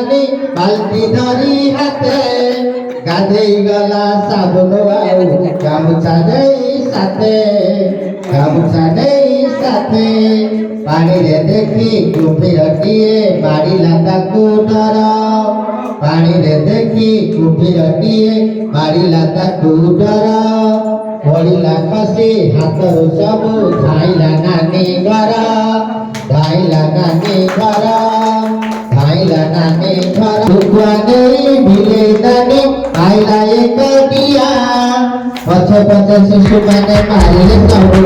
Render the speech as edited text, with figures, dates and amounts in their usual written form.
नानी बाल्टी धरी हाथे गाधेई गला साबुन आउ गामुछा नहीं साथे पानी रे देखी कुम्भीरटिए मारिला ताकू डर पानी रे देखी कुम्भीरटिए मारिला ताकू डर पड़िला खसी हाथरू सबू धाइला नानी घर ठुकुआ नहीं भिले नानी आइला एक दिया पछे पछे शिशु मैंने मारिले सबू